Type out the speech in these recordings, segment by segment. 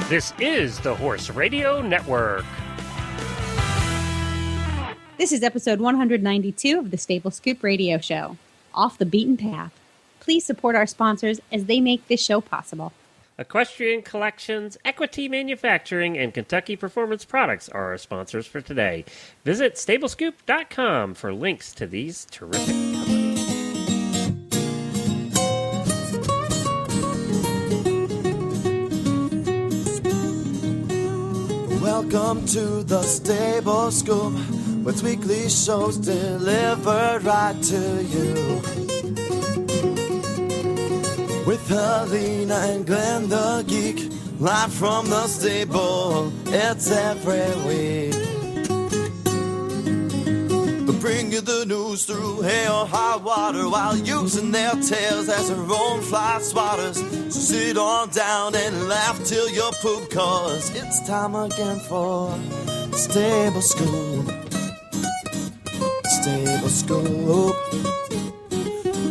This is the Horse Radio Network. This is episode 192 of the Stable Scoop Radio Show, Off the Beaten Path. Please support our sponsors as they make this show possible. Equestrian Collections, Equity Manufacturing, and Kentucky Performance Products are our sponsors for today. Visit stablescoop.com for links to these terrific companies. Welcome to the Stable Scoop, with weekly shows delivered right to you. With Helena and Glenn the Geek, live from the stable, it's every week. They'll bring you the news through hail or high water, while using their tails as their own fly swatters. So sit on down and laugh till you poop, cause it's time again for the Stable Scoop. Stable Scoop.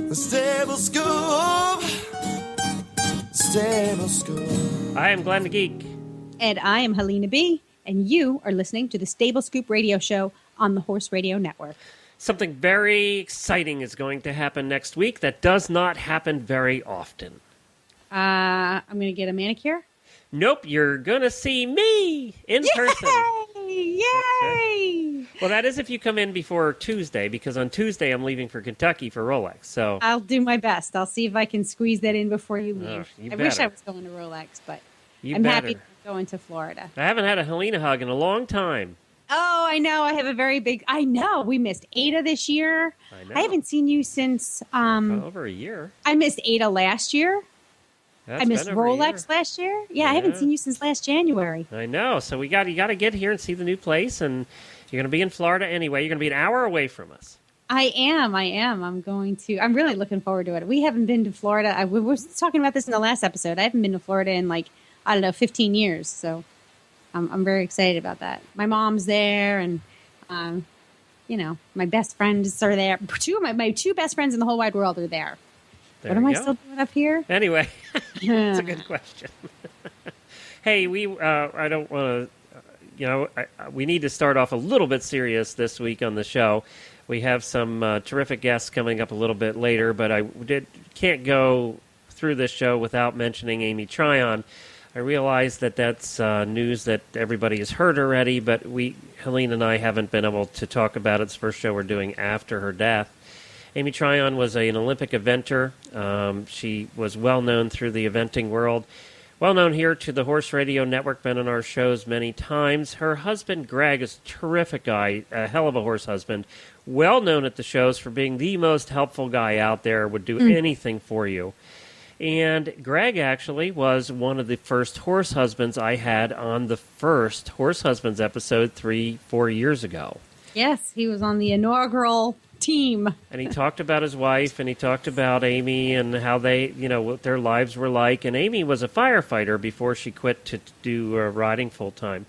The Stable Scoop. Stable Scoop. I am Glenn the Geek. And I am Helena B., and you are listening to the Stable Scoop Radio Show on the Horse Radio Network. Something very exciting is going to happen next week that does not happen very often. I'm going to get a manicure. Nope, you're going to see me in person. Yay! Well, that is if you come in before Tuesday, because on Tuesday I'm leaving for Kentucky for Rolex. So I'll do my best. I'll see if I can squeeze that in before you leave. You I wish better. I was going to Rolex, but You I'm better. happy to go into Florida. I haven't had a Helena hug in a long time. Oh, I know. I have a very big... I know. We missed Ada this year. I know. I haven't seen you since... Over a year. I missed Ada last year. That's I missed been over a year. Rolex last year. Yeah, I haven't seen you since last January. I know. So you got to get here and see the new place, and you're going to be in Florida anyway. You're going to be an hour away from us. I am. I'm really looking forward to it. We haven't been to Florida. We were talking about this in the last episode. I haven't been to Florida in 15 years. So I'm very excited about that. My mom's there, and my best friends are there. My two best friends in the whole wide world are there. There What am you I go. still doing up here? Anyway, that's a good question. Hey, I don't want to, we need to start off a little bit serious this week on the show. We have some terrific guests coming up a little bit later, but I can't go through this show without mentioning Amy Tryon. I realize that that's news that everybody has heard already, but Helene and I haven't been able to talk about it. It's the first show we're doing after her death. Amy Tryon was an Olympic eventer. She was well known through the eventing world. Well known here to the Horse Radio Network, been on our shows many times. Her husband, Greg, is a terrific guy, a hell of a horse husband. Well known at the shows for being the most helpful guy out there, would do anything for you. And Greg actually was one of the first horse husbands I had on the first Horse Husbands episode 3-4 years ago. Yes, he was on the inaugural team. And he talked about his wife, and he talked about Amy and how they, what their lives were like. And Amy was a firefighter before she quit to do riding full time.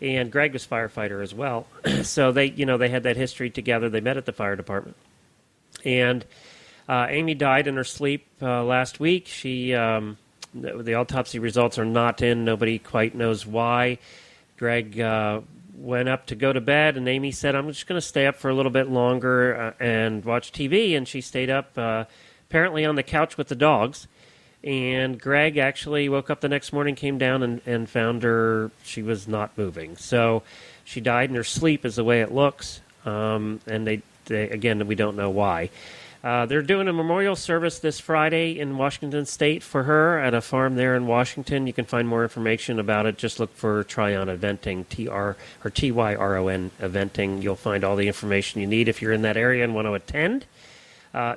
And Greg was a firefighter as well. So they had that history together. They met at the fire department. And Amy died in her sleep last week. The autopsy results are not in. Nobody quite knows why. Greg went up to go to bed, and Amy said, I'm just going to stay up for a little bit longer and watch TV. And she stayed up apparently on the couch with the dogs. And Greg actually woke up the next morning, came down, and found her. She was not moving. So she died in her sleep is the way it looks. And they again, we don't know why. They're doing a memorial service this Friday in Washington State for her at a farm there in Washington. You can find more information about it. Just look for Tryon Eventing, Tyron Eventing. You'll find all the information you need if you're in that area and want to attend.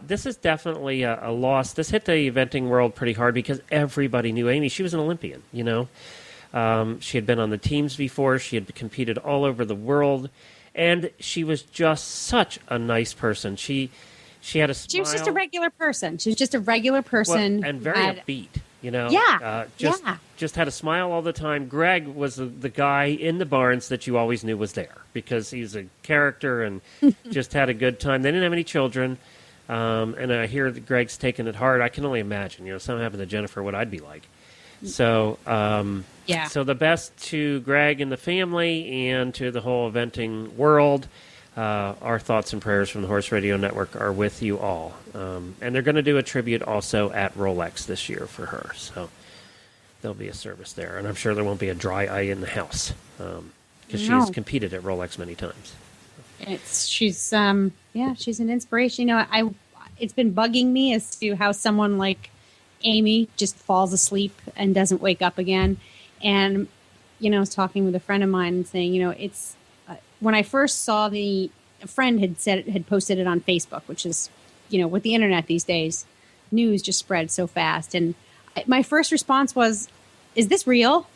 This is definitely a loss. This hit the eventing world pretty hard because everybody knew Amy. She was an Olympian, She had been on the teams before. She had competed all over the world. And she was just such a nice person. She had a smile. She was just a regular person. She was just a regular person. And very upbeat, Yeah. Just had a smile all the time. Greg was the guy in the barns that you always knew was there because he's a character and just had a good time. They didn't have any children. And I hear that Greg's taking it hard. I can only imagine, something happened to Jennifer, what I'd be like. So, Yeah. so the best to Greg and the family and to the whole eventing world. Our thoughts and prayers from the Horse Radio Network are with you all. And they're going to do a tribute also at Rolex this year for her. So there'll be a service there. And I'm sure there won't be a dry eye in the house because she's competed at Rolex many times. She's an inspiration. It's been bugging me as to how someone like Amy just falls asleep and doesn't wake up again. And, I was talking with a friend of mine and saying, it's when I first saw a friend had posted it on Facebook, which is, with the internet these days, news just spreads so fast. And my first response was, is this real?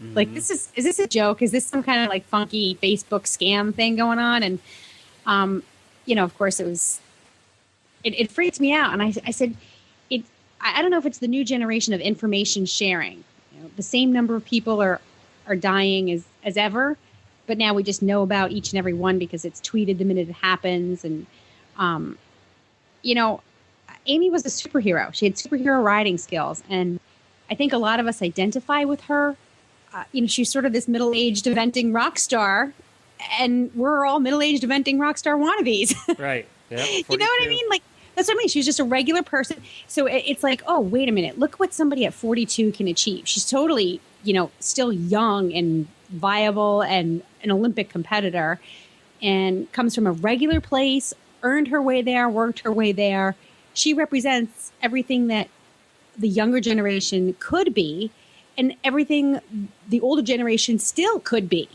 Mm-hmm. Like, is this a joke? Is this some kind of like funky Facebook scam thing going on? And, of course it freaked me out. And I said, I don't know if it's the new generation of information sharing. The same number of people are dying as ever, but now we just know about each and every one because it's tweeted the minute it happens. And, Amy was a superhero. She had superhero riding skills. And I think a lot of us identify with her. She's sort of this middle-aged eventing rock star, and we're all middle-aged eventing rock star wannabes. Right. Yeah, you know what I mean? Like, that's what I mean. She's just a regular person. So it's like, oh, wait a minute. Look what somebody at 42 can achieve. She's totally, still young and viable and an Olympic competitor and comes from a regular place, earned her way there, worked her way there. She represents everything that the younger generation could be and everything the older generation still could be.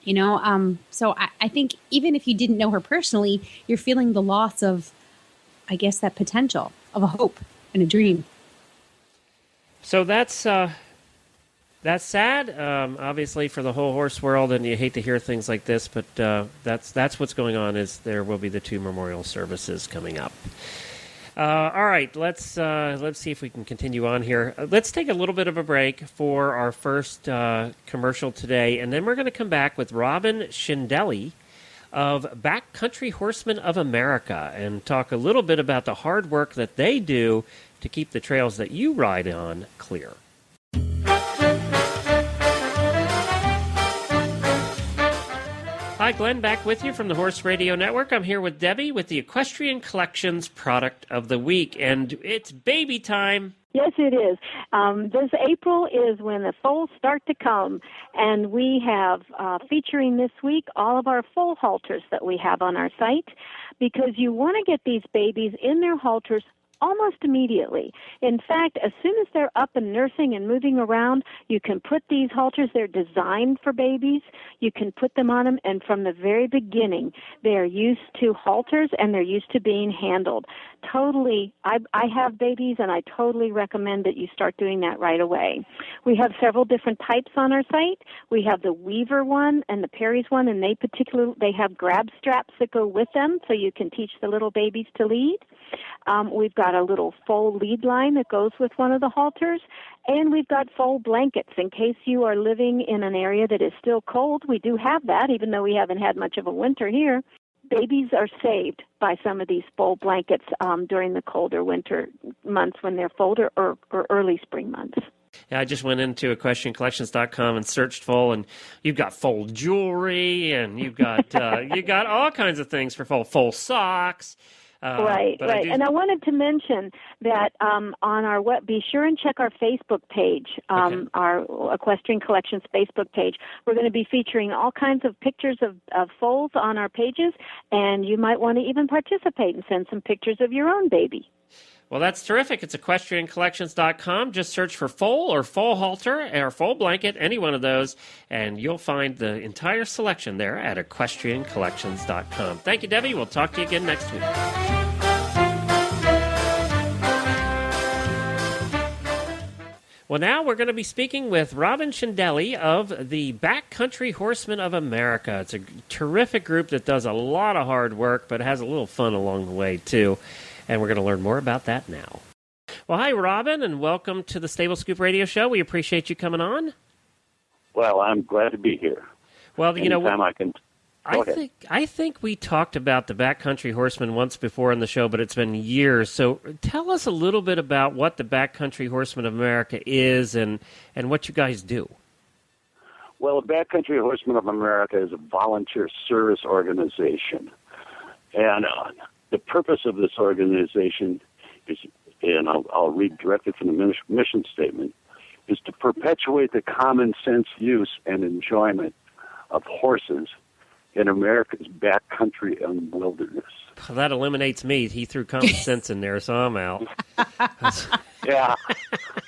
So I think even if you didn't know her personally, you're feeling the loss of, I guess, that potential of a hope and a dream. So that's sad, obviously, for the whole horse world, and you hate to hear things like this, but that's what's going on. Is there will be the 2 memorial services coming up. All right, let's see if we can continue on here. Let's take a little bit of a break for our first commercial today, and then we're going to come back with Robin Shindelli of Backcountry Horsemen of America and talk a little bit about the hard work that they do to keep the trails that you ride on clear. Hi, Glenn, back with you from the Horse Radio Network. I'm here with Debbie with the Equestrian Collections Product of the Week, and it's baby time. Yes, it is. This April is when the foals start to come, and we have featuring this week all of our foal halters that we have on our site, because you want to get these babies in their halters almost immediately. In fact, as soon as they're up and nursing and moving around, you can put these halters. They're designed for babies. You can put them on them, and from the very beginning, they're used to halters and they're used to being handled. Totally, I have babies, and I totally recommend that you start doing that right away. We have several different types on our site. We have the Weaver one and the Perry's one, and they have grab straps that go with them, so you can teach the little babies to lead. We've got a little foal lead line that goes with one of the halters, and we've got foal blankets in case you are living in an area that is still cold. We do have that, even though we haven't had much of a winter here. Babies are saved by some of these foal blankets during the colder winter months when they're foaled or early spring months. Yeah, I just went into equestriancollections.com and searched foal, and you've got foal jewelry, and you've got you got all kinds of things for foal socks. Right. And I wanted to mention that on our web, be sure and check our Facebook page, our Equestrian Collections Facebook page. We're going to be featuring all kinds of pictures of foals on our pages, and you might want to even participate and send some pictures of your own baby. Well, that's terrific. It's equestriancollections.com. Just search for foal or foal halter or foal blanket, any one of those, and you'll find the entire selection there at equestriancollections.com. Thank you, Debbie. We'll talk to you again next week. Well, now we're going to be speaking with Robin Shindelli of the Backcountry Horsemen of America. It's a terrific group that does a lot of hard work, but has a little fun along the way, too. And we're going to learn more about that now. Well, hi, Robin, and welcome to the Stable Scoop Radio Show. We appreciate you coming on. Well, I'm glad to be here. Well, Anytime I can I think we talked about the Backcountry Horsemen once before on the show, but it's been years. So tell us a little bit about what the Backcountry Horsemen of America is and what you guys do. Well, the Backcountry Horsemen of America is a volunteer service organization. And the purpose of this organization is, and I'll read directly from the mission statement, is to perpetuate the common sense use and enjoyment of horses in America's backcountry and wilderness. That eliminates me. He threw common sense in there, so I'm out. Yeah.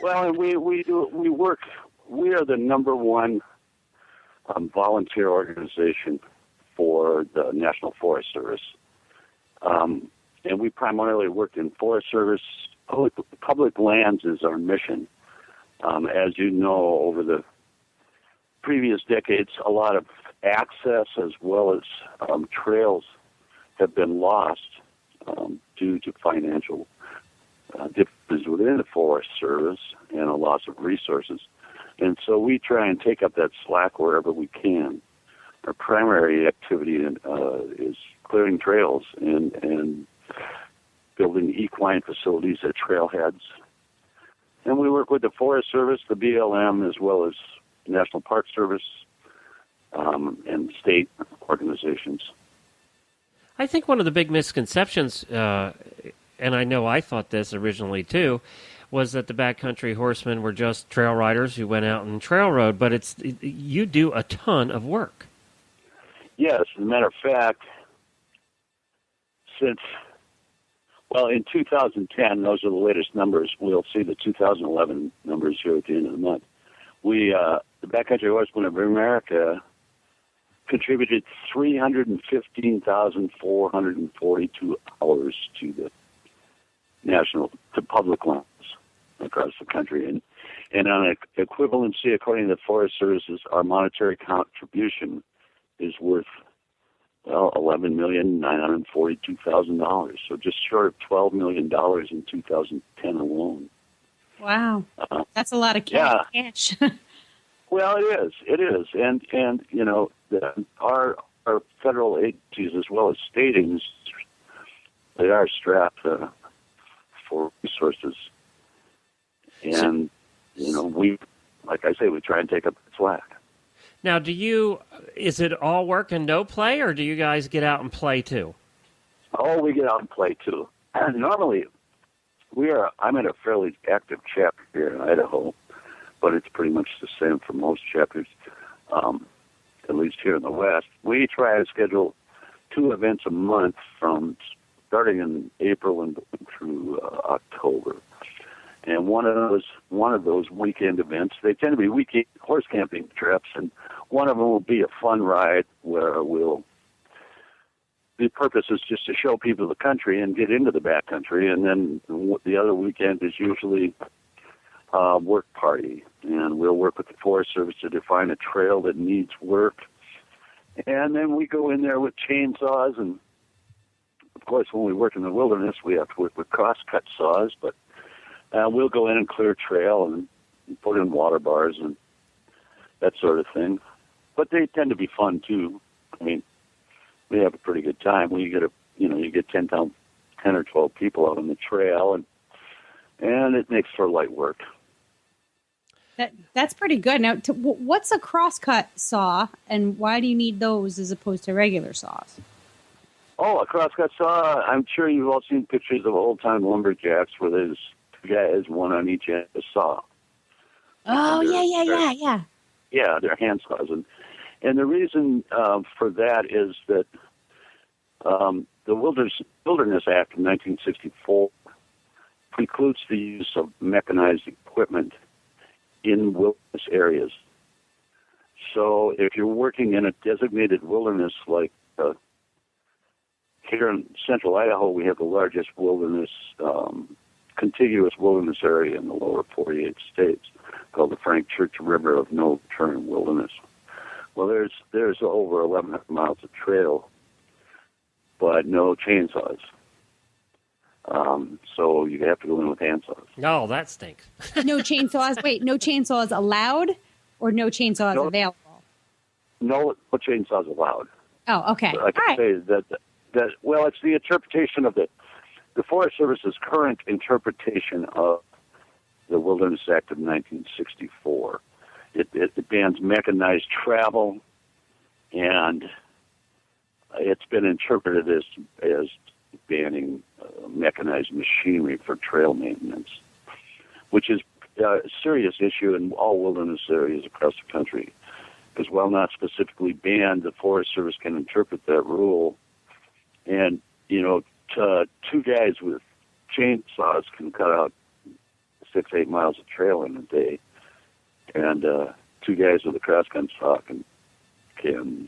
Well, and we work. We are the number one volunteer organization for the National Forest Service, and we primarily work in Forest Service. Public lands is our mission. As you know, over the previous decades, a lot of access as well as trails have been lost due to financial difficulties within the Forest Service and a loss of resources. And so we try and take up that slack wherever we can. Our primary activity is clearing trails and building equine facilities at trailheads. And we work with the Forest Service, the BLM, as well as National Park Service, and state organizations. I think one of the big misconceptions, and I know I thought this originally too, was that the Backcountry Horsemen were just trail riders who went out and trail rode, but you do a ton of work. Yes, as a matter of fact, in 2010, those are the latest numbers. We'll see the 2011 numbers here at the end of the month. The Backcountry Horsemen of America contributed 315,442 hours to public lands across the country. And on an equivalency, according to the Forest Services, our monetary contribution is worth, $11,942,000. So just short of $12 million in 2010 alone. Wow. That's a lot of cash. Well, it is. And you know, our federal agencies as well as state agencies, they are strapped for resources. And, you know, like I say, we try and take up the slack. Now, is it all work and no play, or do you guys get out and play too? Oh, we get out and play too. And normally, I'm in a fairly active chapter here in Idaho, but it's pretty much the same for most chapters, at least here in the West. We try to schedule 2 events a month from starting in April and through October. And one of those weekend events, they tend to be weekend horse camping trips, and one of them will be a fun ride where the purpose is just to show people the country and get into the backcountry. And then the other weekend is usually a work party, and we'll work with the Forest Service to define a trail that needs work. And then we go in there with chainsaws, and of course, when we work in the wilderness, we have to work with crosscut saws, but we'll go in and clear trail and put in water bars and that sort of thing. But they tend to be fun too. I mean, we have a pretty good time. You get 10 or 12 people out on the trail, and it makes for light work. That's pretty good. Now, what's a crosscut saw, and why do you need those as opposed to regular saws? Oh, a crosscut saw. I'm sure you've all seen pictures of old-time lumberjacks where there's 2 guys, one on each end of a saw. Oh, yeah. Yeah, they're hand saws. And the reason for that is that the Wilderness Act of 1964 precludes the use of mechanized equipment in wilderness areas. So if you're working in a designated wilderness like here in central Idaho, we have the largest contiguous wilderness area in the lower 48 states, called the Frank Church River of No Turn Wilderness. Well, there's over 1,100 miles of trail, but no chainsaws. So you have to go in with handsaws. Oh, that stinks. No chainsaws. Wait, no chainsaws allowed, or no chainsaws available? No chainsaws allowed. Oh, okay. I can All right. say that well, it's the interpretation of the Forest Service's current interpretation of the Wilderness Act of 1964. It bans mechanized travel, and it's been interpreted as banning mechanized machinery for trail maintenance, which is a serious issue in all wilderness areas across the country. Because while not specifically banned, the Forest Service can interpret that rule, and two guys with chainsaws can cut out 6-8 miles of trail in a day, and two guys with a cross-gun saw can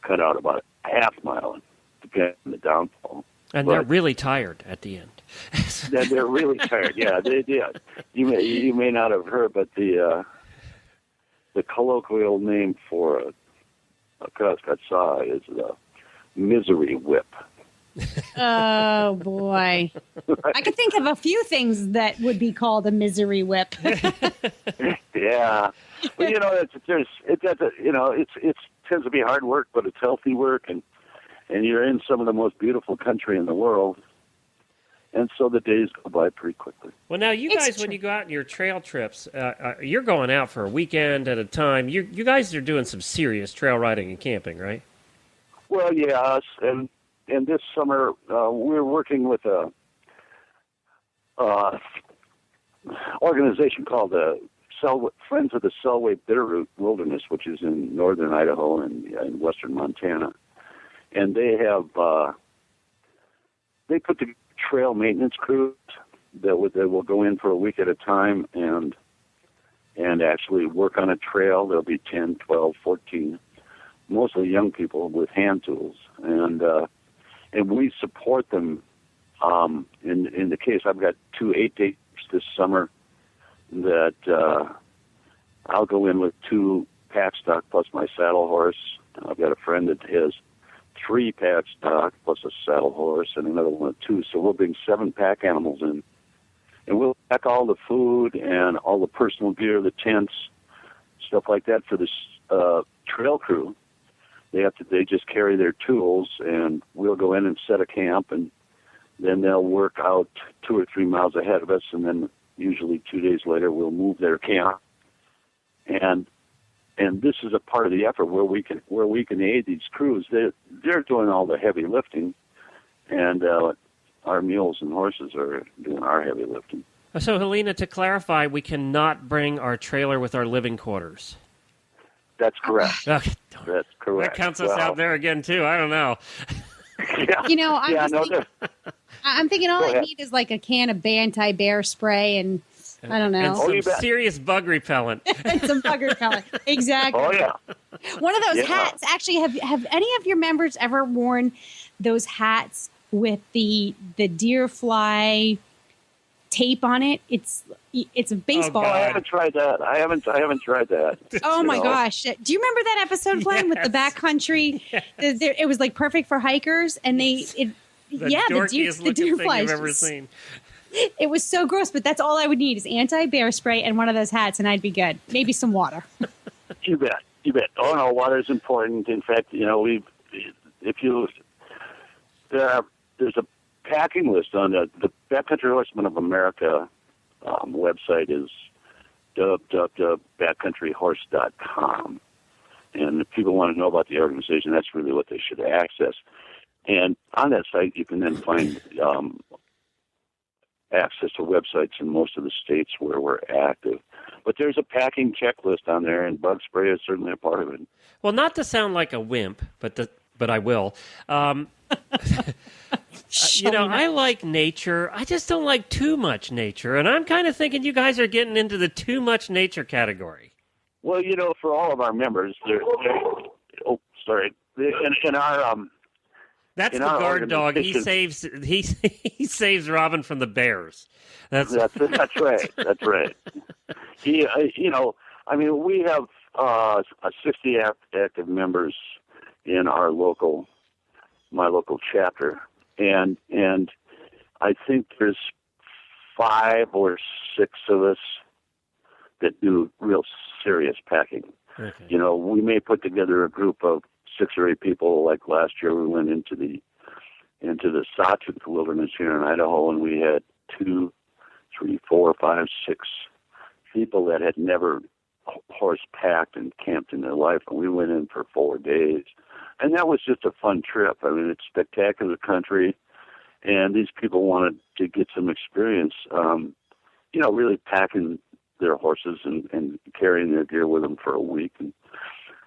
cut out about a half mile, depending on the downfall. And they're really tired at the end. They're really tired. Yeah, you may not have heard, but the colloquial name for a crosscut saw is the misery whip. Oh, boy. I could think of a few things that would be called a misery whip. Yeah. But, it tends to be hard work, but it's healthy work, and you're in some of the most beautiful country in the world. And so the days go by pretty quickly. Well, now you guys, when you go out on your trail trips, you're going out for a weekend at a time. You guys are doing some serious trail riding and camping, right? Well, yes, and this summer we're working with a organization called the Friends of the Selway Bitterroot Wilderness, which is in northern Idaho and in western Montana, and they have they put the trail maintenance crews that will go in for a week at a time and actually work on a trail. There'll be 10, 12, 14, mostly young people with hand tools, and we support them. In the case, I've got 2 8-day this summer that I'll go in with 2 pack stock plus my saddle horse. I've got a friend that has 3 pack stock plus a saddle horse and another one with 2. So we'll bring 7 pack animals in, and we'll pack all the food and all the personal gear, the tents, stuff like that for this trail crew. They just carry their tools, and we'll go in and set a camp, and then they'll work out 2 or 3 miles ahead of us, and then usually 2 days later we'll move their camp. And this is a part of the effort where we can aid these crews. They're doing all the heavy lifting, and our mules and horses are doing our heavy lifting. So, Helena, to clarify, we cannot bring our trailer with our living quarters. That's correct. Okay. That's correct. That counts us out there again, too. I don't know. Yeah. I'm thinking all I need is like a can of anti-bear spray and I don't know. And some serious bug repellent. And some bug repellent. Exactly. Oh, yeah. One of those hats. Actually, have any of your members ever worn those hats with the deer fly tape on it? It's a baseball. I haven't tried that. I haven't tried that. Oh my gosh! Do you remember that episode, Glenn, with the backcountry? Yes. It was like perfect for hikers, and the deer flies you've ever seen. It was so gross, but that's all I would need is anti-bear spray and one of those hats, and I'd be good. Maybe some water. You bet. Oh no, water is important. In fact, there's a packing list on the Backcountry Horsemen of America website is www.backcountryhorse.com, and if people want to know about the organization, that's really what they should access. And on that site, you can then find access to websites in most of the states where we're active. But there's a packing checklist on there, and bug spray is certainly a part of it. Well, not to sound like a wimp, but I will. I like nature. I just don't like too much nature, and I'm kind of thinking you guys are getting into the too much nature category. Well, for all of our members, in our that's the guard dog. He saves Robin from the bears. That's right. That's right. We have 60 active members in my local chapter, and I think there's 5 or 6 of us that do real serious packing. Okay. We may put together a group of 6 or 8 people. Like last year, we went into the Sawtooth Wilderness here in Idaho, and we had 2, 3, 4, 5, 6 people that had never horse packed and camped in their life, and we went in for 4 days. And that was just a fun trip. I mean, it's spectacular country, and these people wanted to get some experience, really packing their horses and carrying their gear with them for a week.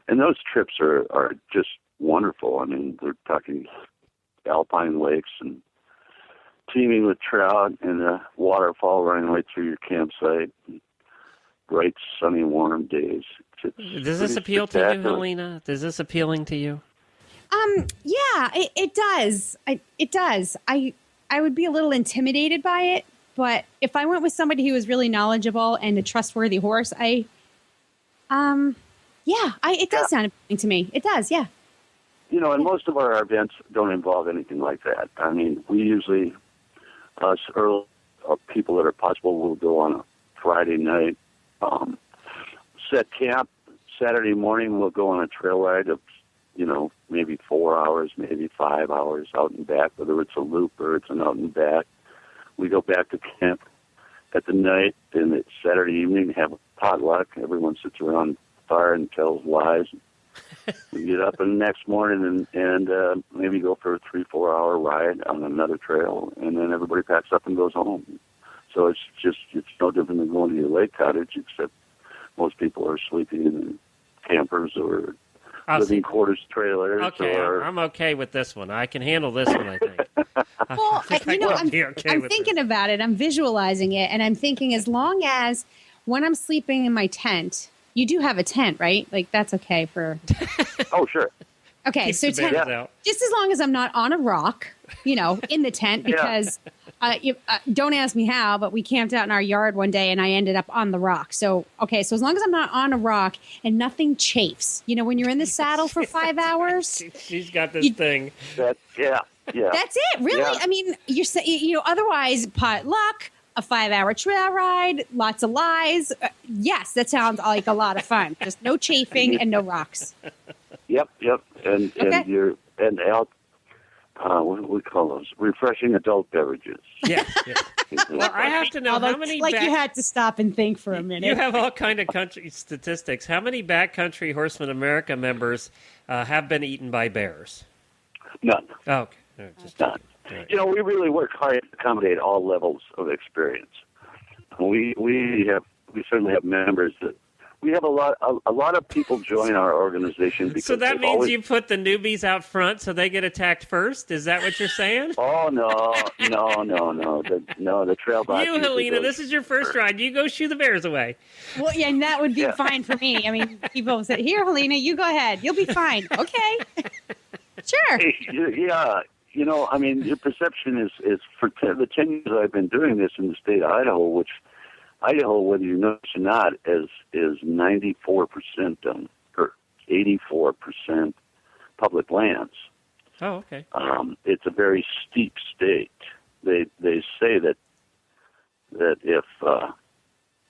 And those trips are just wonderful. I mean, we're talking alpine lakes and teeming with trout and a waterfall running right through your campsite. Bright, sunny, warm days. Does this appeal to you, Helena? Is this appealing to you? Yeah, it does. It does. I would be a little intimidated by it, but if I went with somebody who was really knowledgeable and a trustworthy horse, it does sound appealing to me. It does, yeah. And most of our events don't involve anything like that. I mean, we usually, us early people that are possible, will go on a Friday night, set camp. Saturday morning, we'll go on a trail ride of, maybe 4 hours, maybe 5 hours out and back, whether it's a loop or it's an out and back. We go back to camp at the night, and it's Saturday evening, have a potluck. Everyone sits around the fire and tells lies. We get up the next morning and maybe go for a 3-4 hour ride on another trail, and then everybody packs up and goes home. So it's no different than going to your lake cottage, except most people are sleeping in campers or living quarters trailers. Okay, I'm okay with this one. I can handle this one, I think. Well, I'm thinking about it. I'm visualizing it, and I'm thinking as long as when I'm sleeping in my tent, you do have a tent, right? Like, that's okay for... Oh, sure. Okay, Keeps so the bears tent, out. just as long as I'm not on a rock, in the tent, because don't ask me how, but we camped out in our yard one day and I ended up on the rock. So as long as I'm not on a rock and nothing chafes, when you're in the saddle for 5 hours. She's got this thing. Yeah. That's it, really. Yeah. I mean, otherwise potluck, a 5-hour trail ride, lots of lies. Yes, that sounds like a lot of fun. Just no chafing and no rocks. Yep. And Okay. what do we call those? Refreshing adult beverages. Yeah. Well, I have to know Although, how many. you had to stop and think for a minute. You have all kind of country statistics. How many Backcountry Horseman America members have been eaten by bears? None. Oh, okay. No, just None. right. We really work hard to accommodate all levels of experience. We certainly have members that we have a lot of people join our organization because So that means you put the newbies out front so they get attacked first? Is that what you're saying? Oh no! The trail box. You, Helena, this is your first ride. You go shoo the bears away. Well, yeah, and that would be fine for me. I mean, people say, "Here, Helena, you go ahead. You'll be fine." Okay, sure. Yeah, I mean, your perception is for the 10 years I've been doing this in the state of Idaho, which Idaho, whether you know it or not, is 94% or 84% public lands. Oh, okay. It's a very steep state. They say that if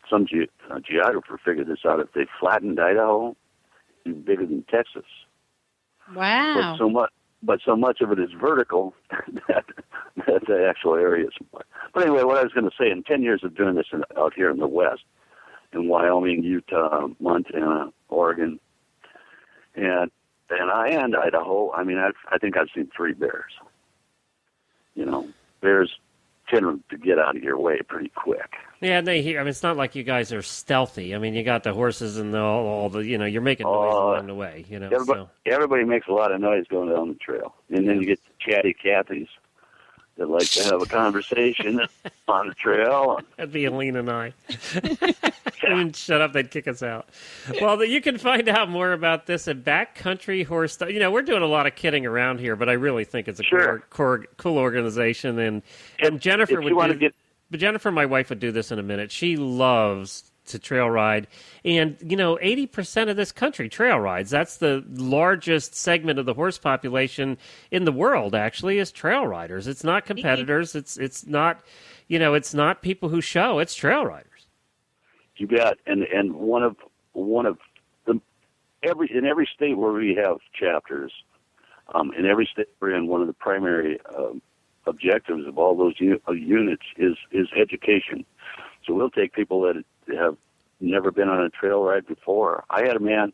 some geographer figured this out, if they flattened Idaho, it'd be bigger than Texas. Wow. But so much of it is vertical that the actual area is smaller. But anyway, what I was going to say, in 10 years of doing this out here in the West, in Wyoming, Utah, Montana, Oregon, and Idaho, I mean, I think I've seen 3 bears. Bears tend to get out of your way pretty quick. Yeah, it's not like you guys are stealthy. I mean, you got the horses and all the, you're making noise along the way, Everybody makes a lot of noise going down the trail. And then you get the chatty Cathys that like to have a conversation on the trail. That'd be Helena and I. Shut up, they'd kick us out. Well, you can find out more about this at Backcountry Horse. We're doing a lot of kidding around here, but I really think it's a cool organization. And Jennifer But Jennifer, my wife, would do this in a minute. She loves to trail ride. And, 80% of this country trail rides. That's the largest segment of the horse population in the world, actually, is trail riders. It's not competitors. It's not, it's not people who show. It's trail riders. You bet. And one of the in every state where we have chapters, in every state we're in, one of the primary objectives of all those units is education. So we'll take people that have never been on a trail ride before. I had a man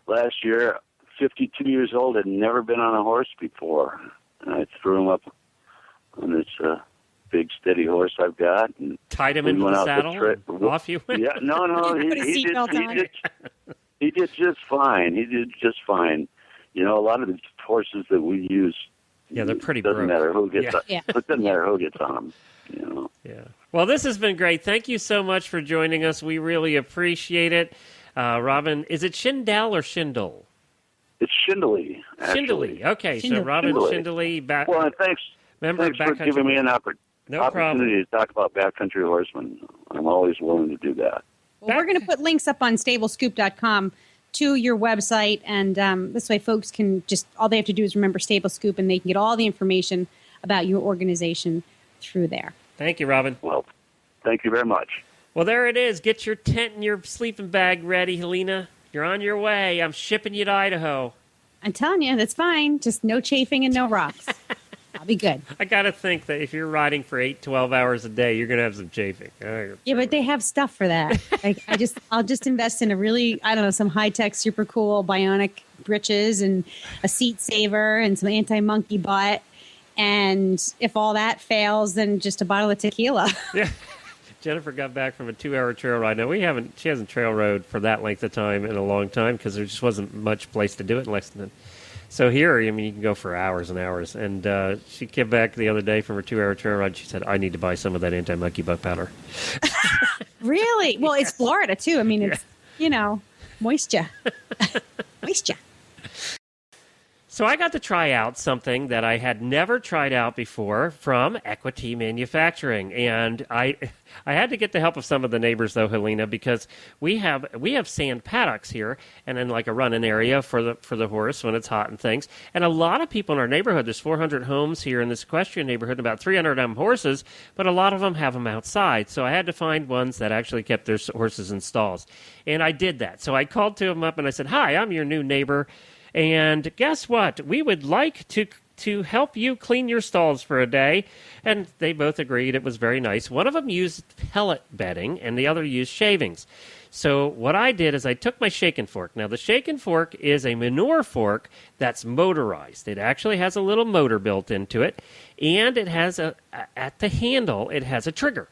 last year, 52 years old, had never been on a horse before, and I threw him up on this big steady horse I've got, and tied him into the saddle. Off you went. Yeah, no, Put a seatbelt on. he did just fine. He did just fine. You know, a lot of the horses that we use, yeah, they're pretty. Doesn't matter who gets. Yeah. It doesn't matter who gets on them. You know. Yeah. Well, this has been great. Thank you so much for joining us. We really appreciate it. Robin, is it Schindel or Schindel? It's Schindley. Actually. Schindley. Okay, so Schindel. Robin Schindley. Schindley. Well, and thanks for Backcountry giving me an opportunity problem. to talk about backcountry horsemen. I'm always willing to do that. Well, we're going to put links up on stablescoop.com to your website, and this way folks can just, all they have to do is remember Stable Scoop, and they can get all the information about your organization through there. Thank you, Robin. Well, thank you very much. Well, there it is. Get your tent and your sleeping bag ready, Helena. You're on your way. I'm shipping you to Idaho. I'm telling you, that's fine. Just no chafing and no rocks. I'll be good. I got to think that if you're riding for 8-12 hours a day, you're going to have some chafing. Yeah, but they have stuff for that. I'll just invest in a really, I don't know, some high-tech, super cool bionic britches and a seat saver and some anti-monkey butt. And if all that fails, then just a bottle of tequila. Yeah. Jennifer got back from a 2-hour trail ride. Now, she hasn't trail rode for that length of time in a long time because there just wasn't much place to do it in Lexington. So here, I mean, you can go for hours and hours. And she came back the other day from her 2-hour trail ride. She said, I need to buy some of that anti-monkey butt powder. Really? Well, it's Florida, too. I mean, it's, moisture. Moisture. So I got to try out something that I had never tried out before from Equity Manufacturing, and I had to get the help of some of the neighbors though, Helena, because we have sand paddocks here, and then like a running area for the horse when it's hot and things. And a lot of people in our neighborhood, there's 400 homes here in this equestrian neighborhood, about 300 of them horses, but a lot of them have them outside. So I had to find ones that actually kept their horses in stalls, and I did that. So I called to them up and I said, "Hi, I'm your new neighbor. And guess what? We would like to help you clean your stalls for a day." And they both agreed. It was very nice. One of them used pellet bedding, and the other used shavings. So what I did is I took my shaken fork. Now, the shaken fork is a manure fork that's motorized. It actually has a little motor built into it, and it has at the handle, it has a trigger.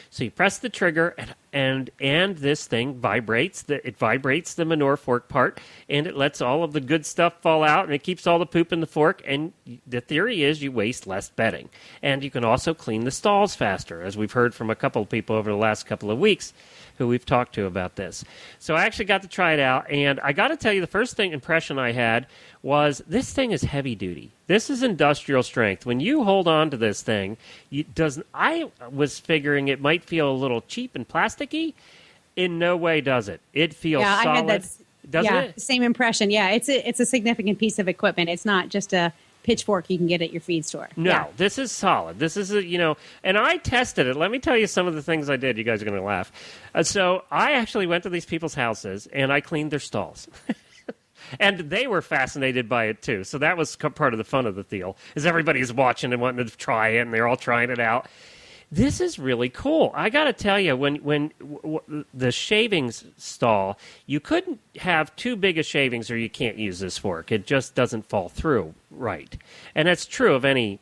So you press the trigger, and this thing vibrates. It vibrates the manure fork part, and it lets all of the good stuff fall out, and it keeps all the poop in the fork. And the theory is you waste less bedding. And you can also clean the stalls faster, as we've heard from a couple of people over the last couple of weeks who we've talked to about this. So I actually got to try it out, and I got to tell you, the first impression I had was this thing is heavy duty. This is industrial strength. When you hold on to this thing, I was figuring it might feel a little cheap and plasticky. In no way does it. It feels solid. I had that. Doesn't it? Same impression. Yeah, it's a significant piece of equipment. It's not just a pitchfork you can get at your feed store. No, This is solid. This is and I tested it. Let me tell you some of the things I did. You guys are going to laugh. So I actually went to these people's houses and I cleaned their stalls. And they were fascinated by it too. So that was part of the fun of the deal, is everybody's watching and wanting to try it, and they're all trying it out. This is really cool. I got to tell you, when the shavings stall, you couldn't have too big of shavings or you can't use this fork. It just doesn't fall through right. And that's true of any,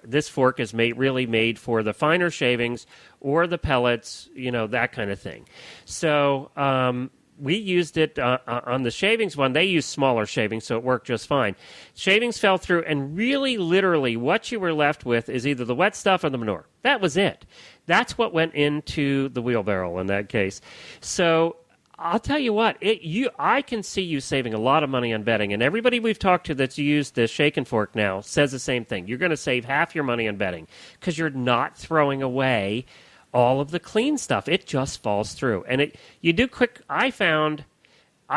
this fork is really made for the finer shavings or the pellets, that kind of thing. So, we used it on the shavings one. They used smaller shavings, so it worked just fine. Shavings fell through, and really, literally, what you were left with is either the wet stuff or the manure. That was it. That's what went into the wheelbarrow in that case. So I'll tell you what, I can see you saving a lot of money on bedding, and everybody we've talked to that's used the shaken fork now says the same thing. You're going to save half your money on bedding because you're not throwing away all of the clean stuff. It just falls through. And you do quick, I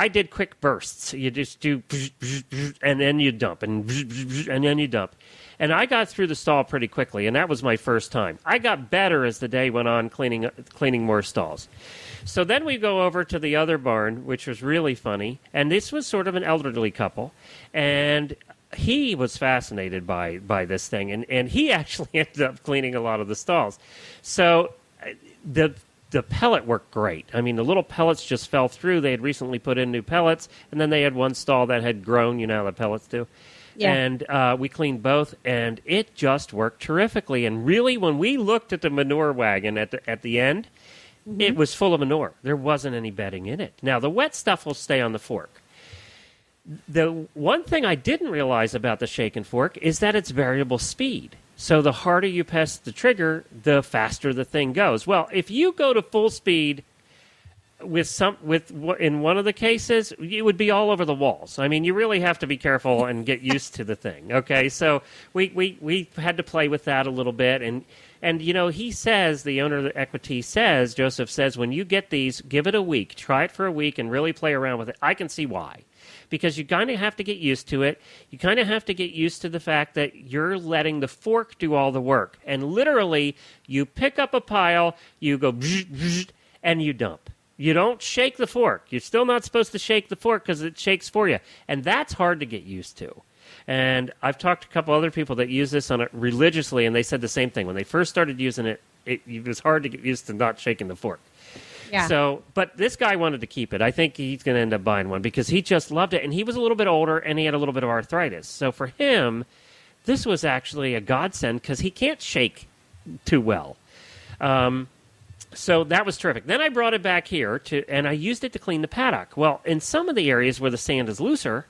did quick bursts. You just do, and then you dump, and then you dump. And I got through the stall pretty quickly, and that was my first time. I got better as the day went on, cleaning more stalls. So then we go over to the other barn, which was really funny. And this was sort of an elderly couple. And he was fascinated by this thing. And he actually ended up cleaning a lot of the stalls. So the pellet worked great. I mean, the little pellets just fell through. They had recently put in new pellets. And then they had one stall that had grown. You know how the pellets do. Yeah. And we cleaned both, and it just worked terrifically. And really, when we looked at the manure wagon at the end, it was full of manure. There wasn't any bedding in it. Now, the wet stuff will stay on the fork. The one thing I didn't realize about the shake and fork is that it's variable speed. So the harder you press the trigger, the faster the thing goes. Well, if you go to full speed in one of the cases, it would be all over the walls. I mean, you really have to be careful and get used to the thing. Okay, so we had to play with that a little bit, and you know, he says, the owner of the Equity says, Joseph says, when you get these, give it a week, try it for a week, and really play around with it. I can see why. Because you kind of have to get used to it. You kind of have to get used to the fact that you're letting the fork do all the work. And literally, you pick up a pile, you go, bzz, bzz, and you dump. You don't shake the fork. You're still not supposed to shake the fork because it shakes for you. And that's hard to get used to. And I've talked to a couple other people that use this on it religiously, and they said the same thing. When they first started using it, it was hard to get used to not shaking the fork. Yeah. So, but this guy wanted to keep it. I think he's going to end up buying one because he just loved it. And he was a little bit older, and he had a little bit of arthritis. So for him, this was actually a godsend because he can't shake too well. So that was terrific. Then I brought it back here, and I used it to clean the paddock. Well, in some of the areas where the sand is looser,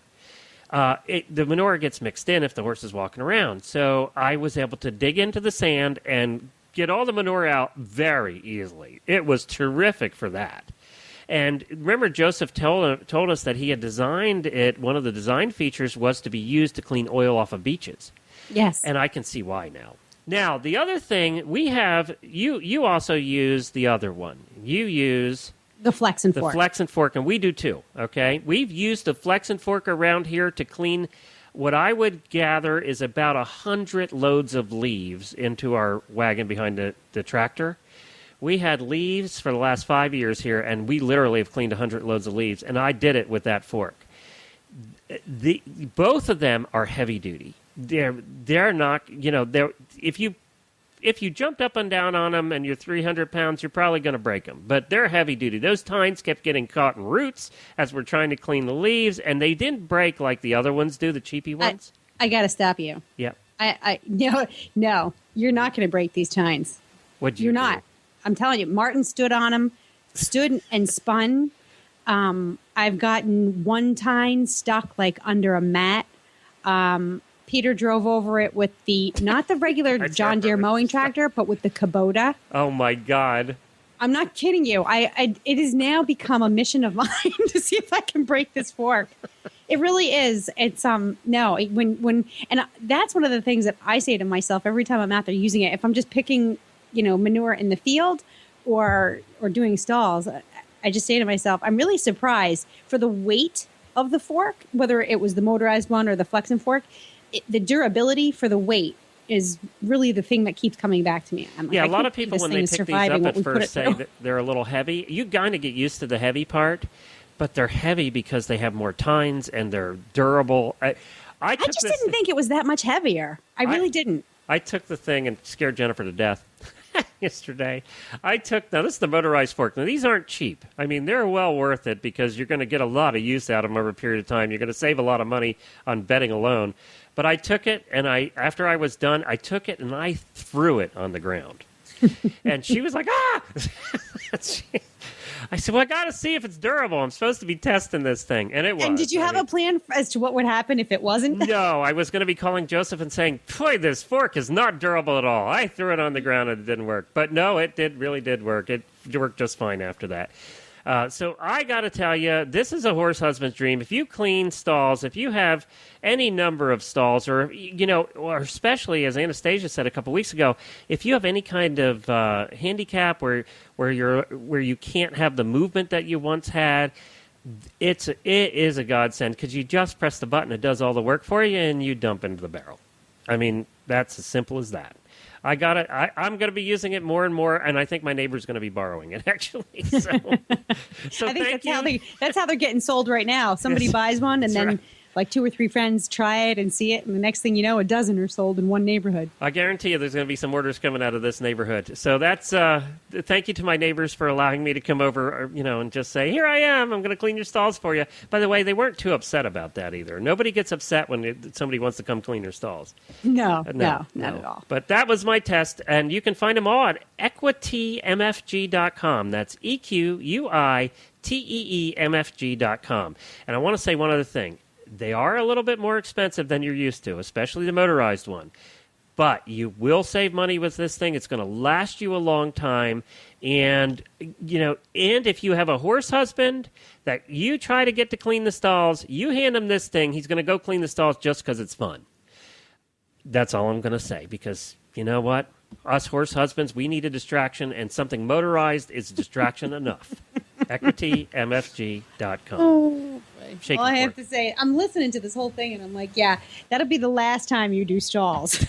the manure gets mixed in if the horse is walking around. So I was able to dig into the sand and get all the manure out very easily. It was terrific for that. And remember, Joseph told us that he had designed it. One of the design features was to be used to clean oil off of beaches. Yes. And I can see why now. Now, the other thing we have, you also use the other one. You use the flex and the fork. flex and fork, and we do too, okay? We've used the flex and fork around here to clean what I would gather is about 100 loads of leaves into our wagon behind the tractor. We had leaves for the last 5 years here, and we literally have cleaned 100 loads of leaves, and I did it with that fork. Both of them are heavy duty. They're not, if you jumped up and down on them and you're 300 pounds, you're probably going to break them. But they're heavy duty. Those tines kept getting caught in roots as we're trying to clean the leaves, and they didn't break like the other ones do, the cheapy ones. I got to stop you. Yep. No, you're not going to break these tines. You're not. I'm telling you, Martin stood on them, and spun. I've gotten one tine stuck like under a mat. Peter drove over it with not the regular John Deere mowing tractor, but with the Kubota. Oh my God. I'm not kidding you. It has now become a mission of mine to see if I can break this fork. It really is. It's and that's one of the things that I say to myself every time I'm out there using it. If I'm just picking, manure in the field or doing stalls, I just say to myself, I'm really surprised for the weight of the fork, whether it was the motorized one or the flex and fork. The durability for the weight is really the thing that keeps coming back to me. A lot of people, when they pick these up at first, say that they're a little heavy. You kind of get used to the heavy part, but they're heavy because they have more tines and they're durable. I just didn't think it was that much heavier. I really didn't. I took the thing and scared Jennifer to death yesterday. Now this is the motorized fork. Now these aren't cheap. I mean, they're well worth it because you're going to get a lot of use out of them over a period of time. You're going to save a lot of money on bedding alone. But I took it, and after I was done, I took it and I threw it on the ground. And she was like, ah! I said, well, I got to see if it's durable. I'm supposed to be testing this thing. And it was. And did you have a plan as to what would happen if it wasn't? No, I was going to be calling Joseph and saying, boy, this fork is not durable at all. I threw it on the ground and it didn't work. But no, it really did work. It worked just fine after that. So I got to tell you, this is a horse husband's dream. If you clean stalls, if you have any number of stalls, or especially as Anastasia said a couple weeks ago, if you have any kind of handicap where you can't have the movement that you once had, it is a godsend because you just press the button, it does all the work for you, and you dump into the barrel. I mean, That's as simple as that. I got it. I'm going to be using it more and more, and I think my neighbor's going to be borrowing it, actually. So, I think that's how they're getting sold right now. Somebody buys one, and then right. like 2 or 3 friends try it and see it, and the next thing you know, a dozen are sold in one neighborhood. I guarantee you there's going to be some orders coming out of this neighborhood. So that's thank you to my neighbors for allowing me to come over, and just say, here I am, I'm going to clean your stalls for you. By the way, they weren't too upset about that either. Nobody gets upset when somebody wants to come clean their stalls. No, not at all. But that was my test, and you can find them all at equitymfg.com. That's EQUITEEMFG.com. And I want to say one other thing. They are a little bit more expensive than you're used to, especially the motorized one. But you will save money with this thing. It's going to last you a long time. And, and if you have a horse husband that you try to get to clean the stalls, you hand him this thing, he's going to go clean the stalls just because it's fun. That's all I'm going to say, because you know what? Us horse husbands, we need a distraction, and something motorized is a distraction enough. EquityMFG.com. Oh, all I have to say, I'm listening to this whole thing, and I'm like, yeah, that'll be the last time you do stalls.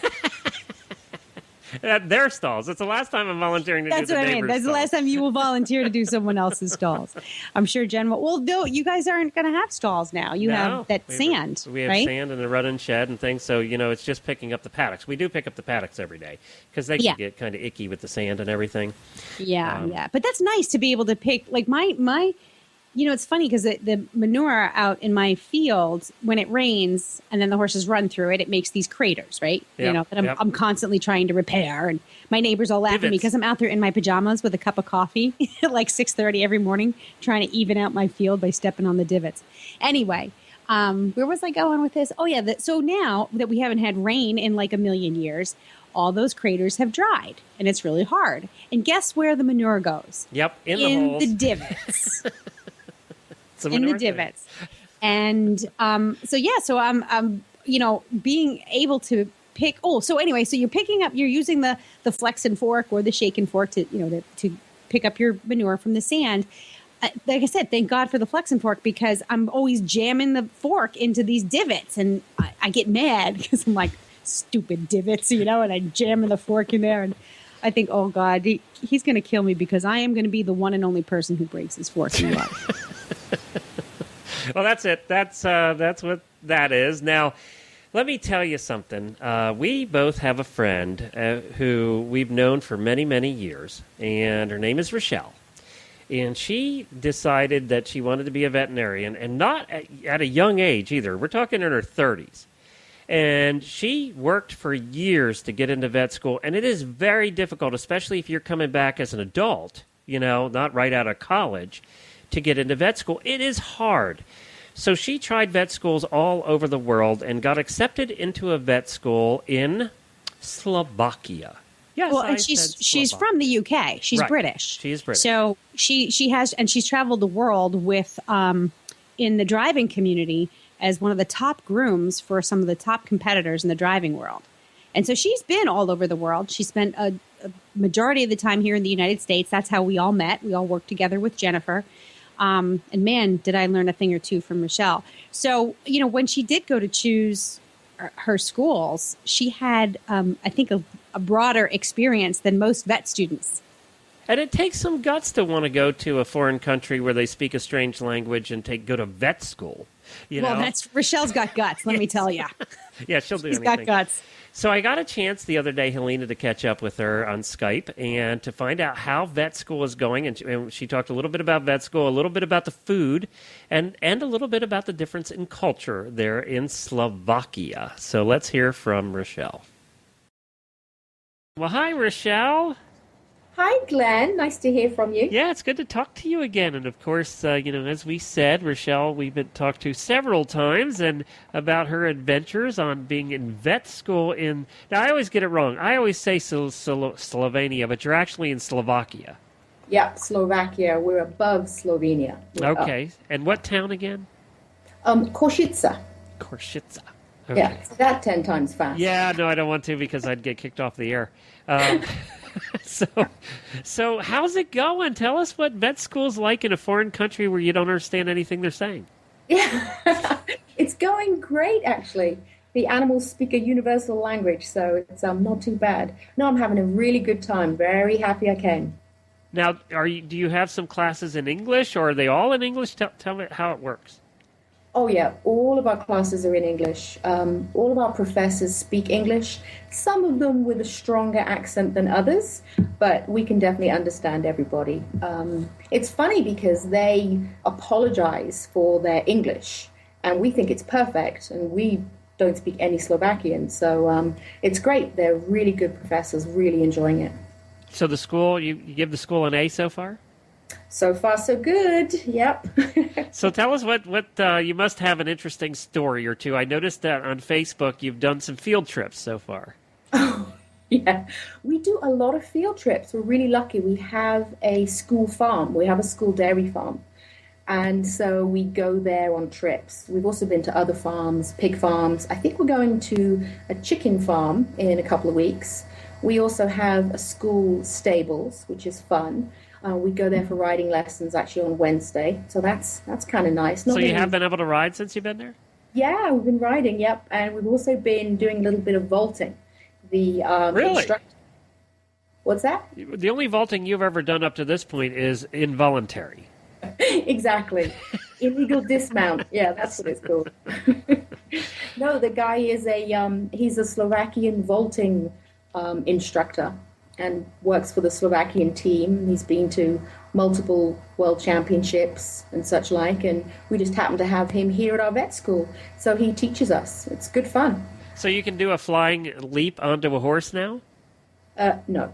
Their stalls. It's the last time I'm volunteering to do the neighbor's That's what I mean. That's the last time you will volunteer to do someone else's stalls. I'm sure Jen will. Well, no, you guys aren't going to have stalls now. You have that sand, We have right? sand and a run-in shed and things, so, it's just picking up the paddocks. We do pick up the paddocks every day because they can get kind of icky with the sand and everything. Yeah. But that's nice to be able to pick, like my it's funny because the manure out in my field, when it rains and then the horses run through it, it makes these craters, right? Yep, That I'm constantly trying to repair. And my neighbors all laugh at me because I'm out there in my pajamas with a cup of coffee at like 6:30 every morning, trying to even out my field by stepping on the divots. Anyway, where was I going with this? Oh, yeah. So now that we haven't had rain in like a million years, all those craters have dried, and it's really hard. And guess where the manure goes? Yep, in the divots. In the divots. And so I'm being able to pick. Oh, so anyway, so you're using the flex and fork or the shake and fork to pick up your manure from the sand. Like I said, thank God for the flex and fork, because I'm always jamming the fork into these divots, and I get mad because I'm like, stupid divots, and I'm jamming the fork in there, and I think, oh God, he's going to kill me because I am going to be the one and only person who breaks his fork in life. Well, that's it. That's what that is. Now, let me tell you something. We both have a friend who we've known for many, many years, and her name is Rochelle. And she decided that she wanted to be a veterinarian, and not at a young age either. We're talking in her 30s. And she worked for years to get into vet school, and it is very difficult, especially if you're coming back as an adult, not right out of college, to get into vet school. It is hard. So she tried vet schools all over the world and got accepted into a vet school in Slovakia. Yes, well, and she's from the UK. She's right. British. She is British. So she has, and she's traveled the world with in the driving community as one of the top grooms for some of the top competitors in the driving world. And so she's been all over the world. She spent a majority of the time here in the United States. That's how we all met. We all worked together with Jennifer. And man, did I learn a thing or two from Rochelle. So, when she did go to choose her schools, she had, I think, a broader experience than most vet students. And it takes some guts to want to go to a foreign country where they speak a strange language and go to vet school. Rochelle's got guts, let me tell you. Yeah, she'll do anything. She's got guts. So I got a chance the other day, Helena, to catch up with her on Skype and to find out how vet school is going. And she talked a little bit about vet school, a little bit about the food, and a little bit about the difference in culture there in Slovakia. So let's hear from Rochelle. Well, hi, Rochelle. Hi, Glenn. Nice to hear from you. Yeah, it's good to talk to you again. And, of course, as we said, Rochelle, we've been talked to several times and about her adventures on being in vet school in... Now, I always get it wrong. I always say Slovenia, but you're actually in Slovakia. Yeah, Slovakia. We're above Slovenia. Okay. And what town again? Košice. Košice. Okay. Yeah, it's that 10 times fast. Yeah, no, I don't want to because I'd get kicked off the air. So how's it going? Tell us what vet school's like in a foreign country where you don't understand anything they're saying. Yeah, it's going great, actually. The animals speak a universal language, so it's not too bad. No, I'm having a really good time. Very happy I came. Now, do you have some classes in English, or are they all in English? Tell me how it works. Oh, yeah. All of our classes are in English. All of our professors speak English, some of them with a stronger accent than others, but we can definitely understand everybody. It's funny because they apologize for their English, and we think it's perfect, and we don't speak any Slovakian. So it's great. They're really good professors, really enjoying it. So the school, you give the school an A so far? So far, so good. Yep. So tell us what you must have an interesting story or two. I noticed that on Facebook you've done some field trips so far. Yeah, we do a lot of field trips. We're really lucky. We have a school farm. We have a school dairy farm. And so we go there on trips. We've also been to other farms, pig farms. I think we're going to a chicken farm in a couple of weeks. We also have a school stables, which is fun. We go there for riding lessons actually on Wednesday. So that's kind of nice. So you have been able to ride since you've been there? Yeah, we've been riding, yep. And we've also been doing a little bit of vaulting. Really? What's that? The only vaulting you've ever done up to this point is involuntary. Exactly. Illegal dismount. Yeah, that's what it's called. No, the guy is he's a Slovakian vaulting instructor and works for the Slovakian team. He's been to multiple world championships and such like, and we just happen to have him here at our vet school. So he teaches us. It's good fun. So you can do a flying leap onto a horse now? No.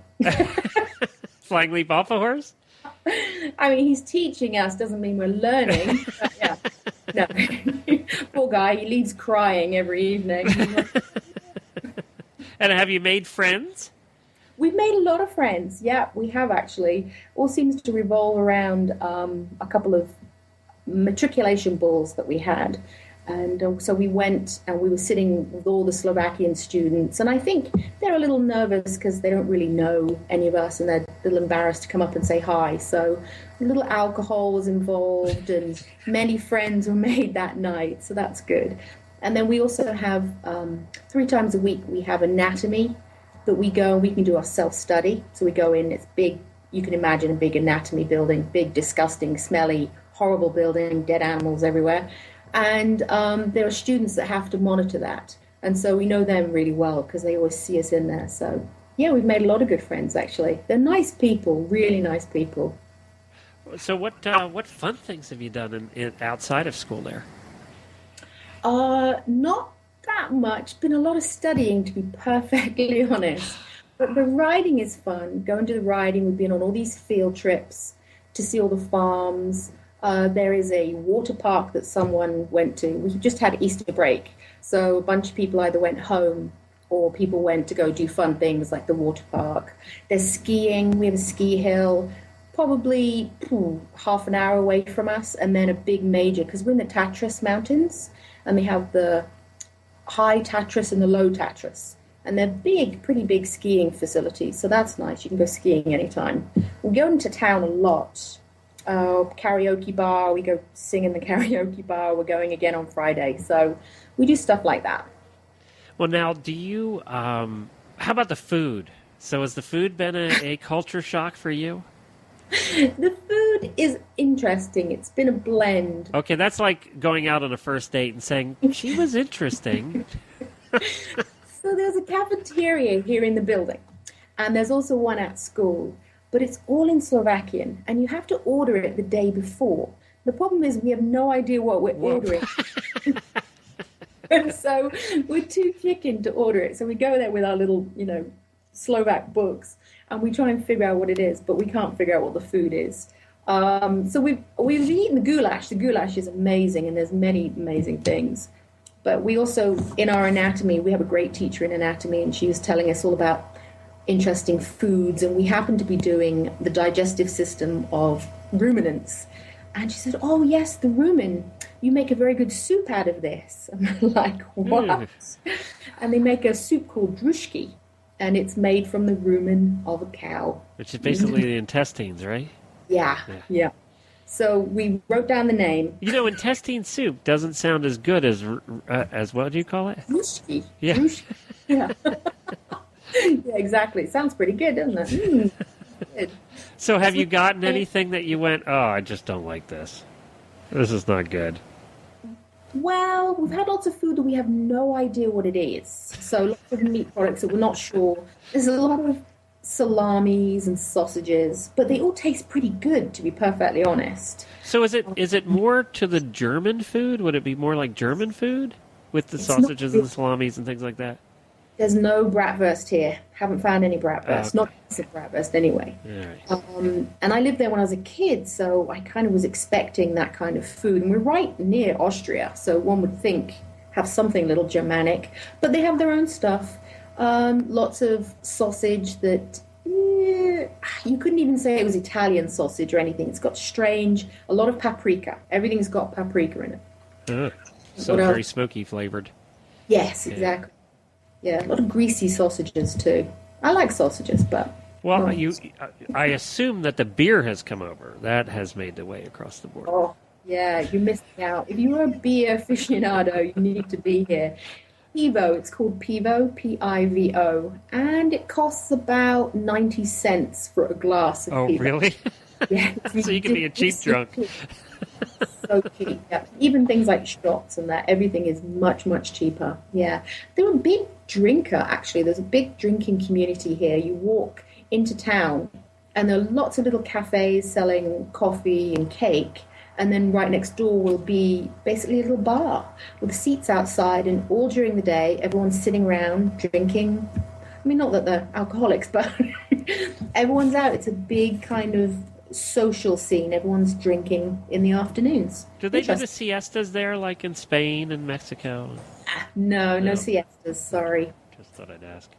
Flying leap off a horse? I mean, he's teaching us, doesn't mean we're learning. But yeah. No. Poor guy, he leaves crying every evening. And have you made friends? We've made a lot of friends. Yeah, we have actually. All seems to revolve around a couple of matriculation balls that we had. And so we went and we were sitting with all the Slovakian students. And I think they're a little nervous because they don't really know any of us and they're a little embarrassed to come up and say hi. So a little alcohol was involved and many friends were made that night. So that's good. And then we also have 3 times a week, we have anatomy that we go and we can do our self-study. So we go in, it's big, you can imagine a big anatomy building, big, disgusting, smelly, horrible building, dead animals everywhere. And there are students that have to monitor that. And so we know them really well because they always see us in there. So, yeah, we've made a lot of good friends, actually. They're nice people, really nice people. So what fun things have you done outside of school there? Not that much. Been a lot of studying, to be perfectly honest. But the riding is fun. Going to the riding, we've been on all these field trips to see all the farms. There is a water park that someone went to. We just had Easter break. So a bunch of people either went home or people went to go do fun things like the water park. There's skiing. We have a ski hill, probably half an hour away from us. And then a big major, because we're in the Tatras Mountains. And they have the high Tatras and the low Tatras. And they're big, pretty big skiing facilities. So that's nice. You can go skiing anytime. We go into town a lot. Karaoke bar, we go sing in the karaoke bar. We're going again on Friday. So we do stuff like that. Well, now, do you, how about the food? So has the food been a culture shock for you? The food is interesting. It's been a blend. Okay, that's like going out on a first date and saying, she was interesting. So there's a cafeteria here in the building. And there's also one at school. But it's all in Slovakian, and you have to order it the day before. The problem is we have no idea what we're ordering. And so we're too chicken to order it. So we go there with our little, Slovak books, and we try and figure out what it is, but we can't figure out what the food is. So we've eaten the goulash. The goulash is amazing, and there's many amazing things. But we also, in our anatomy, we have a great teacher in anatomy, and she was telling us all about interesting foods, and we happened to be doing the digestive system of ruminants. And she said, oh, yes, the rumen, you make a very good soup out of this. And I'm like, what? And they make a soup called drushki, and it's made from the rumen of a cow. Which is basically the intestines, right? Yeah. So we wrote down the name. You know, intestine soup doesn't sound as good as what do you call it? Ruski. Yeah. Ruski. Yeah. Yeah, exactly. It sounds pretty good, doesn't it? Good. So have you gotten anything that you went, oh, I just don't like this. This is not good. Well, we've had lots of food that we have no idea what it is. So lots of meat products that we're not sure. There's a lot of salamis and sausages, but they all taste pretty good, to be perfectly honest. So is it more to the German food? Would it be more like German food with the It's sausages not- and the salamis and things like that? There's no bratwurst here. Haven't found any bratwurst. Okay. Not decent bratwurst anyway. All right. And I lived there when I was a kid, so I kind of was expecting that kind of food. And we're right near Austria, so one would think have something a little Germanic. But they have their own stuff. Lots of sausage that you couldn't even say it was Italian sausage or anything. It's got a lot of paprika. Everything's got paprika in it. So What else? very smoky flavored. Yes, exactly. Yeah, a lot of greasy sausages too. I like sausages, but Well, no. I assume that the beer has come over. That has made the way across the border. Oh, yeah, you're missing out. If you're a beer aficionado, you need to be here. Pivo, it's called Pivo, Pivo, and it costs about 90 cents for a glass of Oh, Pivo. really? Yeah, So you can be a cheap drunk. So cheap. Yeah. Even things like shots and that, everything is much, much cheaper. Yeah. They're a big drinker, actually. There's a big drinking community here. You walk into town, and there are lots of little cafes selling coffee and cake. And then right next door will be basically a little bar with seats outside. And all during the day, everyone's sitting around drinking. I mean, not that they're alcoholics, but everyone's out. It's a big kind of social scene. Everyone's drinking in the afternoons. Do they do the Interesting. siestas there like in Spain and Mexico? No No. siestas, sorry. Just thought I'd ask.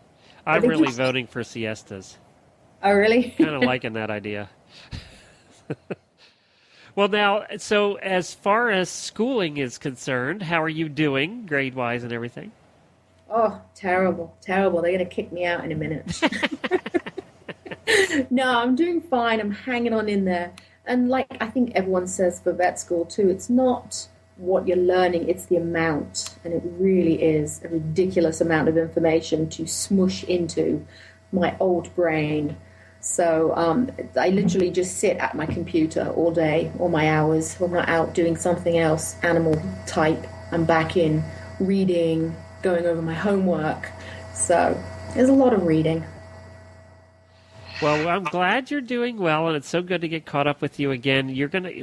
I'm think really you- voting for siestas. Oh, really? Kind of liking that idea. Well, now, so as far as schooling is concerned, how are you doing grade-wise and everything? Oh, terrible, terrible. They're going to kick me out in a minute. No, I'm doing fine. I'm hanging on in there. And like I think everyone says for vet school too, it's not what you're learning, it's the amount. And it really is a ridiculous amount of information to smush into my old brain. So I literally just sit at my computer all day, all my hours. When I'm not out doing something else, animal type, I'm back in reading, going over my homework. So there's a lot of reading. Well, I'm glad you're doing well, and it's so good to get caught up with you again.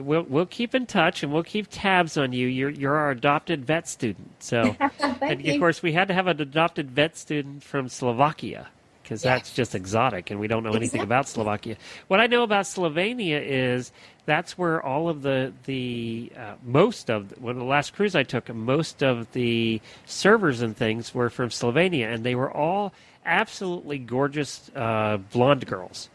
We'll keep in touch, and we'll keep tabs on you. You're our adopted vet student. So, Thank and you. of course, we had to have an adopted vet student from Slovakia because that's just exotic, and we don't know anything about Slovakia. What I know about Slovenia is that's where all of when the last cruise I took, most of the servers and things were from Slovenia, and they were all absolutely gorgeous blonde girls.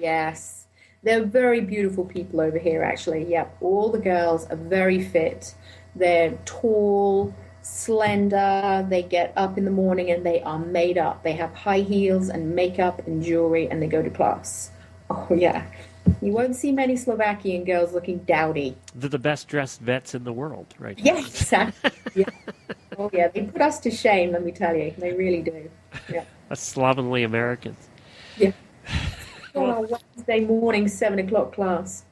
Yes. They're very beautiful people over here, actually. Yep. All the girls are very fit. They're tall, slender. They get up in the morning and they are made up. They have high heels and makeup and jewelry and they go to class. Oh, yeah. You won't see many Slovakian girls looking dowdy. They're the best dressed vets in the world, right? Yeah, exactly. Yeah. Oh, yeah. They put us to shame, let me tell you. They really do. Yeah. Us slovenly Americans. Yeah. On a Wednesday morning, 7 o'clock class.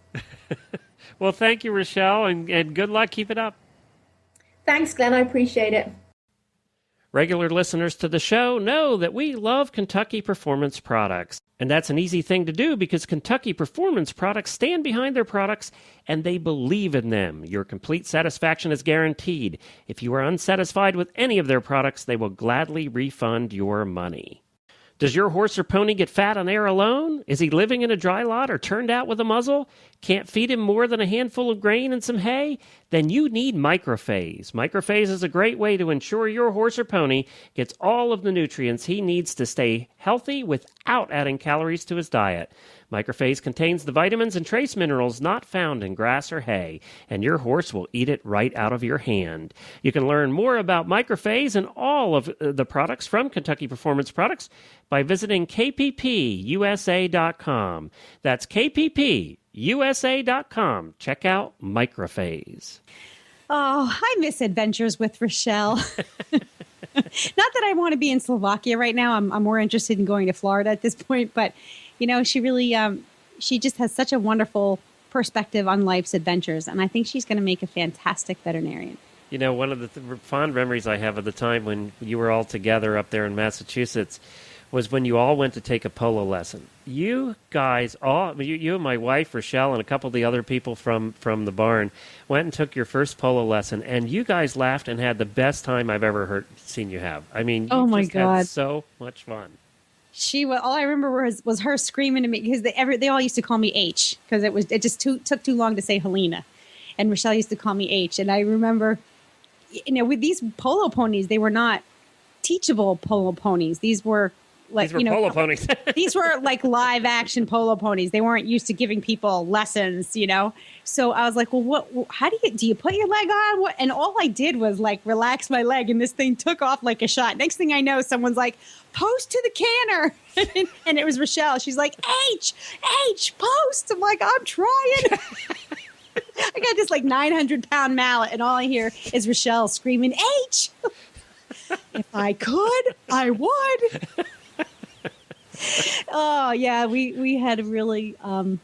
Well, thank you, Rochelle, and good luck. Keep it up. Thanks, Glenn. I appreciate it. Regular listeners to the show know that we love Kentucky Performance Products. And that's an easy thing to do because Kentucky Performance Products stand behind their products and they believe in them. Your complete satisfaction is guaranteed. If you are unsatisfied with any of their products, they will gladly refund your money. Does your horse or pony get fat on air alone? Is he living in a dry lot or turned out with a muzzle? Can't feed him more than a handful of grain and some hay? Then you need Microphase. Microphase is a great way to ensure your horse or pony gets all of the nutrients he needs to stay healthy without adding calories to his diet. Microphase contains the vitamins and trace minerals not found in grass or hay, and your horse will eat it right out of your hand. You can learn more about Microphase and all of the products from Kentucky Performance Products by visiting kppusa.com. That's kppusa.com. USA.com. Check out Microphase. Oh, I miss adventures with Rochelle. Not that I want to be in Slovakia right now. I'm more interested in going to Florida at this point. But, she really, she just has such a wonderful perspective on life's adventures. And I think she's going to make a fantastic veterinarian. One of the fond memories I have of the time when you were all together up there in Massachusetts was when you all went to take a polo lesson. You guys, you and my wife, Rochelle, and a couple of the other people from the barn went and took your first polo lesson, and you guys laughed and had the best time I've ever seen you have. I mean, oh my just God, had so much fun. All I remember was her screaming to me because they all used to call me H because it just took too long to say Helena, and Rochelle used to call me H. And I remember, with these polo ponies, they were not teachable polo ponies. These were polo ponies. These were like live action polo ponies. They weren't used to giving people lessons, So I was like, well, how do you put your leg on? And all I did was like relax my leg, and this thing took off like a shot. Next thing I know, someone's like, post to the canner. And it was Rochelle. She's like, H, post. I'm like, I'm trying. I got this like 900-pound mallet, and all I hear is Rochelle screaming, H. If I could, I would. Oh yeah, we had a really had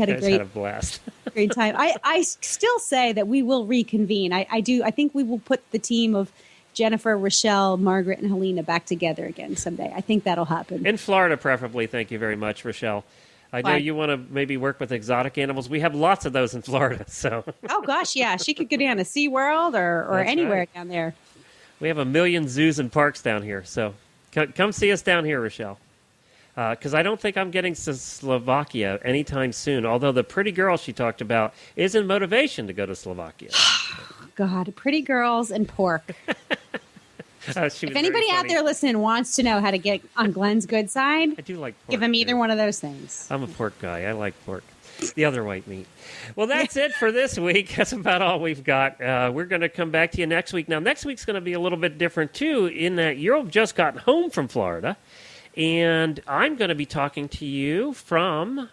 a blast. Great time. I still say that we will reconvene. I think we will put the team of Jennifer, Rochelle, Margaret, and Helena back together again someday. I think that'll happen. In Florida, preferably. Thank you very much, Rochelle. I know you want to maybe work with exotic animals. We have lots of those in Florida. So. Oh gosh, yeah, she could go down to SeaWorld or anywhere right down there. We have a million zoos and parks down here, so come see us down here, Rochelle. Because I don't think I'm getting to Slovakia anytime soon, although the pretty girl she talked about is a motivation to go to Slovakia. God, pretty girls and pork. If anybody out there listening wants to know how to get on Glenn's good side, I do like pork, give him either one of those things. I'm a pork guy. I like pork. The other white meat. Well, that's it for this week. That's about all we've got. We're going to come back to you next week. Now, next week's going to be a little bit different, too, in that you've just gotten home from Florida, and I'm going to be talking to you from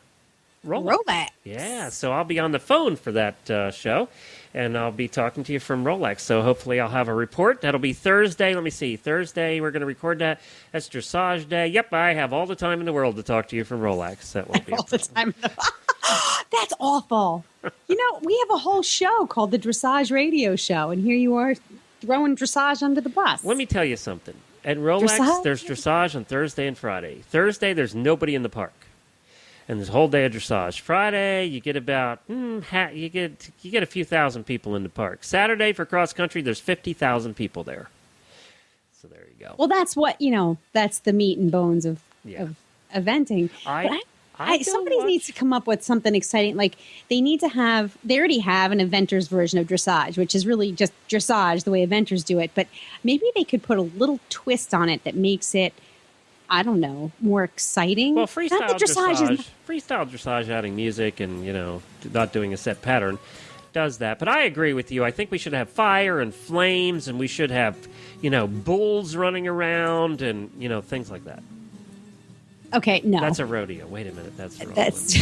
Rolex. Yeah, so I'll be on the phone for that show, and I'll be talking to you from Rolex. So hopefully I'll have a report. That'll be Thursday. Let me see. Thursday, we're going to record that. That's Dressage Day. Yep, I have all the time in the world to talk to you from Rolex. That won't be all the time. That's awful. We have a whole show called the Dressage Radio Show, and here you are throwing dressage under the bus. Let me tell you something. At Rolex, there's dressage on Thursday and Friday. Thursday, there's nobody in the park, and there's a whole day of dressage. Friday, you get about you get a few thousand people in the park. Saturday for cross country, there's 50,000 people there. So there you go. Well, that's what that's the meat and bones of eventing. Somebody needs to come up with something exciting. Like they already have an Eventers version of dressage, which is really just dressage the way Eventers do it. But maybe they could put a little twist on it that makes it, I don't know, more exciting. Well, freestyle dressage, adding music and not doing a set pattern does that. But I agree with you. I think we should have fire and flames, and we should have bulls running around and things like that. Okay, no. That's a rodeo. Wait a minute. That's wrong. That's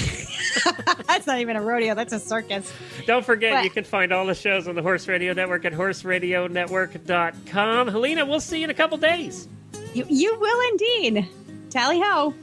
not even a rodeo. That's a circus. Don't forget, you can find all the shows on the Horse Radio Network at horseradionetwork.com. Helena, we'll see you in a couple days. You will indeed. Tally ho.